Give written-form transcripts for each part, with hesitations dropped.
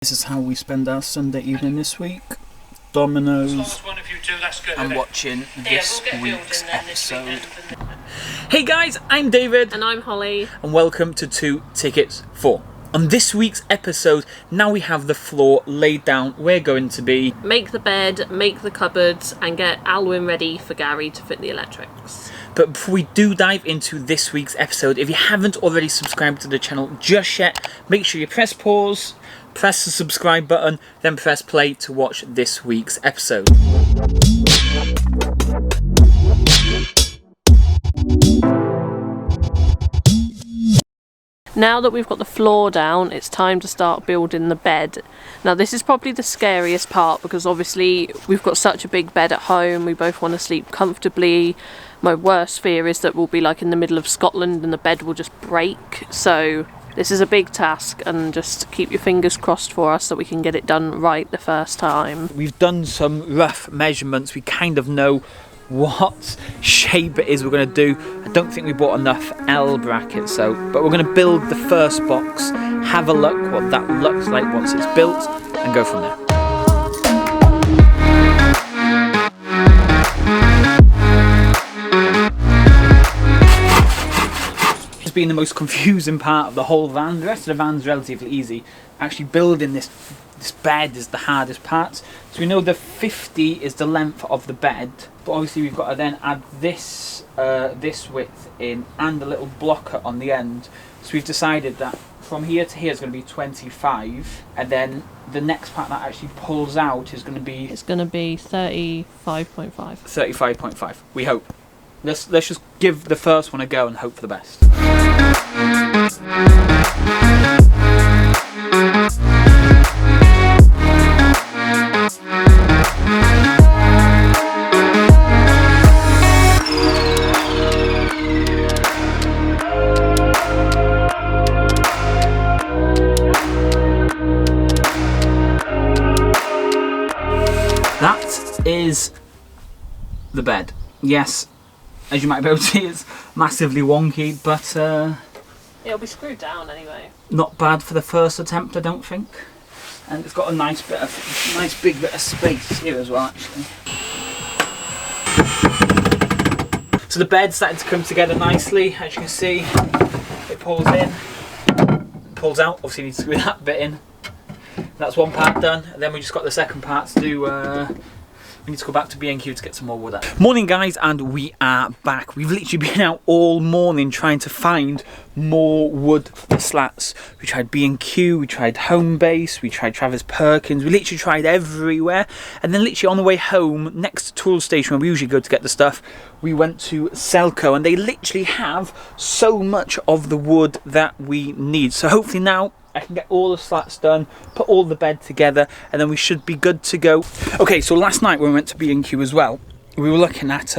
This is how we spend our Sunday evening this week. Dominoes. I'm watching this week's episode. Hey guys, I'm David. And I'm Holly. And welcome to 2 Tickets 4. On this week's episode, now we have the floor laid down. We're going to be... make the bed, make the cupboards, and get Alwyn ready for Gary to fit the electrics. But before we do dive into this week's episode, if you haven't already subscribed to the channel just yet, make sure you press pause, press the subscribe button, then press play to watch this week's episode. Now that we've got the floor down, it's time to start building the bed. Now this is probably the scariest part because obviously we've got such a big bed at home, we both want to sleep comfortably. My worst fear is that we'll be like in the middle of Scotland and the bed will just break. So this is a big task, and just keep your fingers crossed for us that we can get it done right the first time. We've done some rough measurements. We kind of know what shape it is we're going to do. I don't think we bought enough L brackets, but we're going to build the first box, have a look what that looks like once it's built, and go from there. It's been the most confusing part of the whole van. The rest of the van's relatively easy. Actually building this bed is the hardest part. So we know the 50 is the length of the bed, but obviously we've got to then add this this width in and a little blocker on the end. So we've decided that from here to here is going to be 25, and then the next part that actually pulls out is going to be... it's going to be 35.5. 35.5, we hope. Let's just give the first one a go and hope for the best. That is the bed. Yes, as you might be able to see, it's massively wonky, but It'll be screwed down anyway. not bad for the first attempt, I don't think. And it's got a nice big bit of space here as well, actually. So the bed's starting to come together nicely, as you can see. It pulls in, pulls out. Obviously, you need to screw that bit in. That's one part done, and then we just got the second part to do. We need to go back to B&Q to get some more wood out. Morning guys, and we are back. We've literally been out all morning trying to find more wood for slats. We tried B&Q, we tried Homebase, we tried Travis Perkins, we literally tried everywhere. And then literally on the way home, next to Tool Station where we usually go to get the stuff, we went to Selco, and they literally have so much of the wood that we need. So hopefully now I can get all the slats done, put all the bed together, and then we should be good to go. Okay, so last night when we went to B&Q as well, we were looking at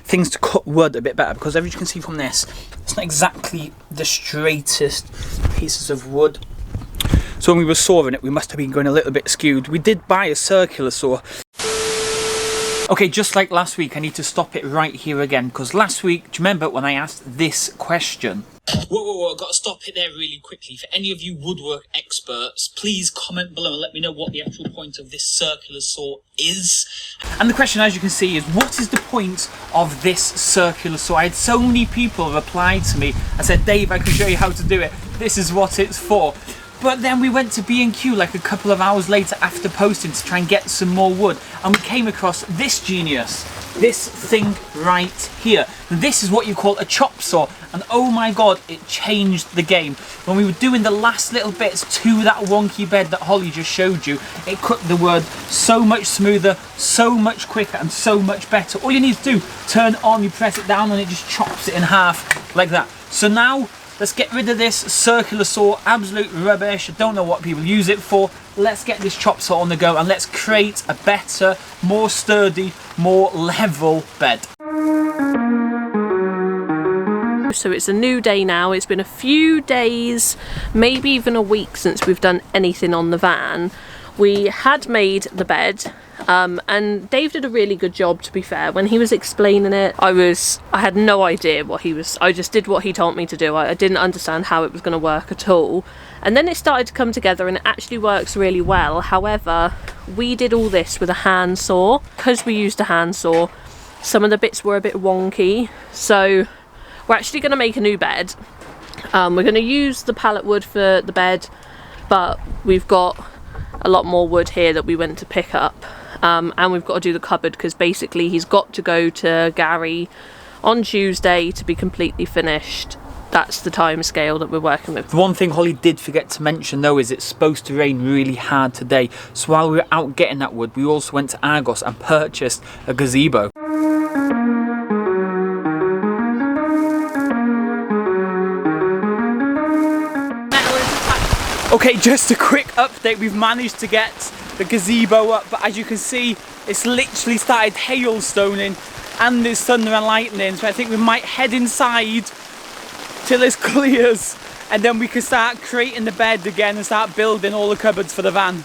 things to cut wood a bit better, because as you can see from this, it's not exactly the straightest pieces of wood. So when we were sawing it, we must have been going a little bit skewed. We did buy a circular saw. Okay, just like last week, I need to stop it right here again, because last week, do you remember when I asked this question? Whoa, I've got to stop it there really quickly. For any of you woodwork experts, please comment below and let me know what the actual point of this circular saw is. And the question, as you can see, is what is the point of this circular saw? I had so many people reply to me and said, Dave, I can show you how to do it. This is what it's for. But then we went to B&Q like a couple of hours later after posting to try and get some more wood, and we came across this genius, this thing right here. This is what you call a chop saw, and oh my god, it changed the game. When we were doing the last little bits to that wonky bed that Holly just showed you, it cut the wood so much smoother, so much quicker, and so much better. All you need to do, turn it on, you press it down, and it just chops it in half like that. So now, let's get rid of this circular saw, absolute rubbish. I don't know what people use it for. Let's get this chop saw on the go, and let's create a better, more sturdy, more level bed. So it's a new day now. It's been a few days, maybe even a week since we've done anything on the van. We had made the bed, and Dave did a really good job, to be fair. When he was explaining it, I had no idea what I just did what he told me to do. I didn't understand how it was going to work at all. And then it started to come together, and it actually works really well. However, we did all this with a handsaw. Because we used a handsaw, some of the bits were a bit wonky. So we're actually going to make a new bed. We're going to use the pallet wood for the bed, but we've got a lot more wood here that we went to pick up. And we've got to do the cupboard, because basically he's got to go to Gary on Tuesday to be completely finished. That's the time scale that we're working with. The one thing Holly did forget to mention though is it's supposed to rain really hard today. So while we were out getting that wood, we also went to Argos and purchased a gazebo. Okay, just a quick update. We've managed to get the gazebo up, but as you can see, it's literally started hailstoning and there's thunder and lightning. So I think we might head inside till this clears, and then we can start creating the bed again and start building all the cupboards for the van.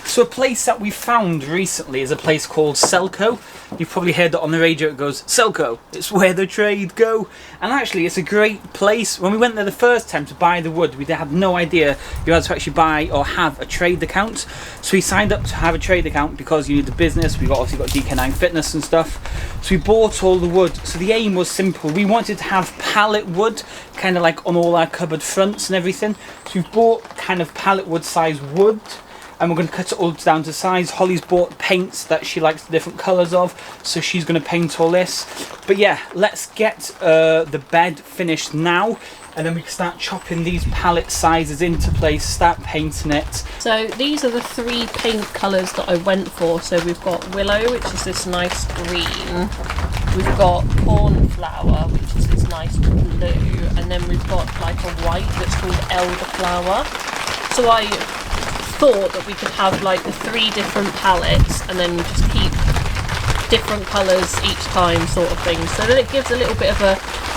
So a place that we found recently is a place called Selco. You've probably heard it on the radio, it goes, Selco, it's where the trade go. And actually it's a great place. When we went there the first time to buy the wood, we had no idea you had to actually buy or have a trade account. So we signed up to have a trade account because you need the business. We obviously got DK9 Fitness and stuff. So we bought all the wood. So the aim was simple. We wanted to have pallet wood, kind of like on all our cupboard fronts and everything. So we've bought kind of pallet wood size wood, and we're going to cut it all down to size. Holly's bought paints that she likes the different colours of, so she's going to paint all this. But yeah, let's get the bed finished now, and then we can start chopping these palette sizes into place, start painting it. So these are the 3 paint colours that I went for. So we've got willow, which is this nice green. We've got cornflower, which is this nice blue. And then we've got like a white that's called elderflower. So I thought that we could have like the 3 different palettes and then just keep different colours each time, sort of thing, so that it gives a little bit of a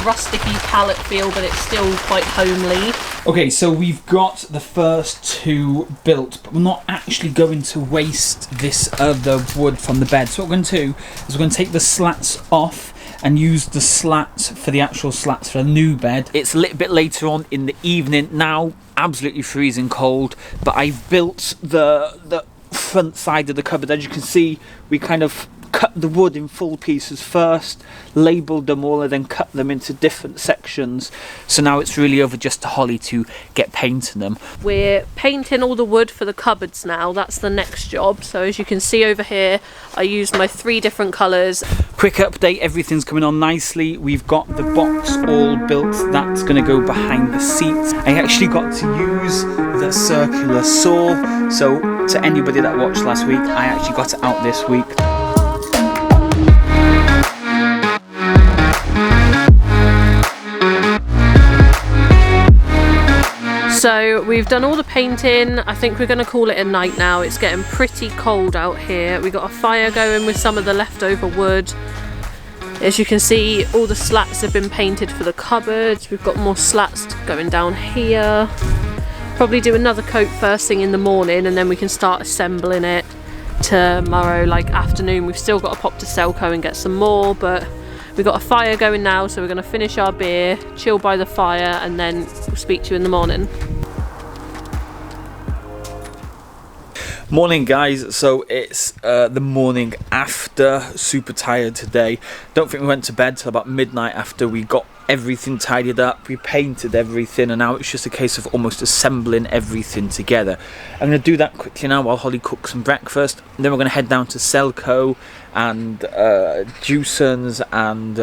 rusticy palette feel, but it's still quite homely. Okay, so we've got the first 2 built, but we're not actually going to waste this other wood from the bed. So what we're going to do is we're going to take the slats off and use the slats for the actual slats for a new bed. It's a little bit later on in the evening now, absolutely freezing cold, but I've built the front side of the cupboard. As you can see, we kind of cut the wood in full pieces first, labelled them all, and then cut them into different sections. So now it's really over just to Holly to get painting them. We're painting all the wood for the cupboards now. That's the next job. So as you can see over here, I used my 3 different colours. Quick update, everything's coming on nicely. We've got the box all built. That's going to go behind the seats. I actually got to use the circular saw. So to anybody that watched last week, I actually got it out this week. So we've done all the painting. I think we're going to call it a night now. It's getting pretty cold out here. We got a fire going with some of the leftover wood. As you can see, all the slats have been painted for the cupboards. We've got more slats going down here. Probably do another coat first thing in the morning, and then we can start assembling it tomorrow, like afternoon. We've still got to pop to Selco and get some more, but we've got a fire going now, so we're going to finish our beer, chill by the fire, and then we'll speak to you in the morning. Morning guys, so it's the morning after. Super tired today. Don't think we went to bed till about midnight after we got everything tidied up, we painted everything, and now it's just a case of almost assembling everything together. I'm going to do that quickly now while Holly cooks some breakfast, and then we're going to head down to Selco and Juicens and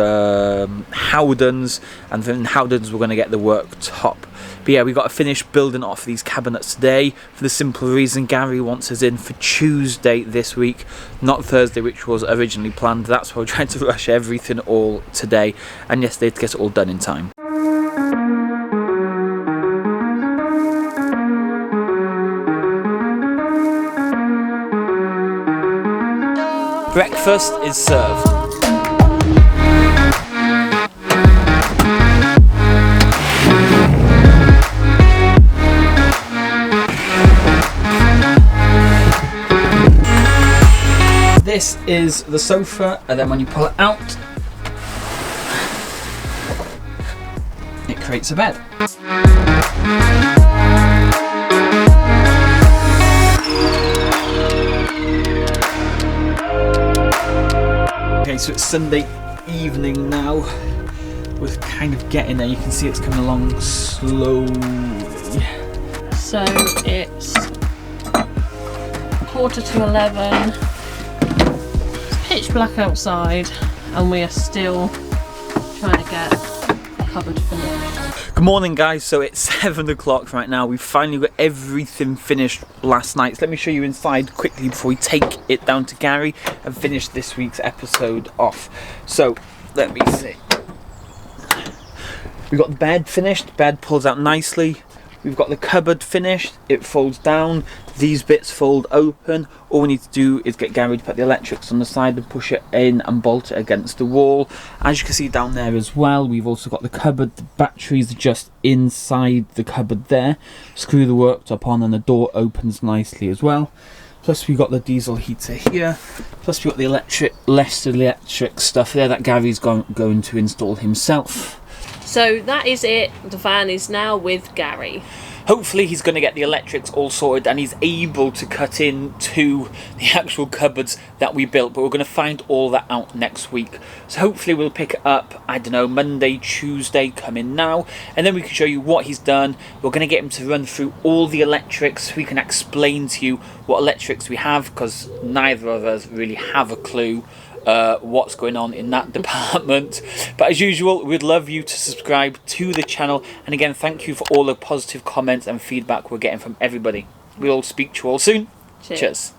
Howdens, and then Howdens we're going to get the worktop. But yeah, we've got to finish building off these cabinets today for the simple reason Gary wants us in for Tuesday this week, not Thursday, which was originally planned. That's why we're trying to rush everything all today and yesterday to get it all done in time. Breakfast is served. this is the sofa, and then when you pull it out, it creates a bed. Okay, so it's Sunday evening now. We're kind of getting there. You can see it's coming along slowly. So it's 11:15. It's pitch black outside, and we are still trying to get the cupboard finished. Good morning, guys. So it's 7 o'clock right now. We've finally got everything finished last night. So let me show you inside quickly before we take it down to Gary and finish this week's episode off. So let me see. We've got the bed finished. The bed pulls out nicely. We've got the cupboard finished. It folds down. These bits fold open. All we need to do is get Gary to put the electrics on the side and push it in and bolt it against the wall. As you can see down there as well, we've also got the cupboard. The batteries are just inside the cupboard there. Screw the worktop on and the door opens nicely as well. Plus we've got the diesel heater here. Plus we've got the electric stuff there that Gary's going to install himself. So that is it. The van is now with Gary. Hopefully he's going to get the electrics all sorted and he's able to cut into the actual cupboards that we built, but we're going to find all that out next week. So hopefully we'll pick it up, I don't know, Monday, Tuesday, come in now, and then we can show you what he's done. We're going to get him to run through all the electrics so we can explain to you what electrics we have, because neither of us really have a clue what's going on in that department. But as usual, we'd love you to subscribe to the channel, and again, thank you for all the positive comments and feedback we're getting from everybody. We'll speak to you all soon. Cheers.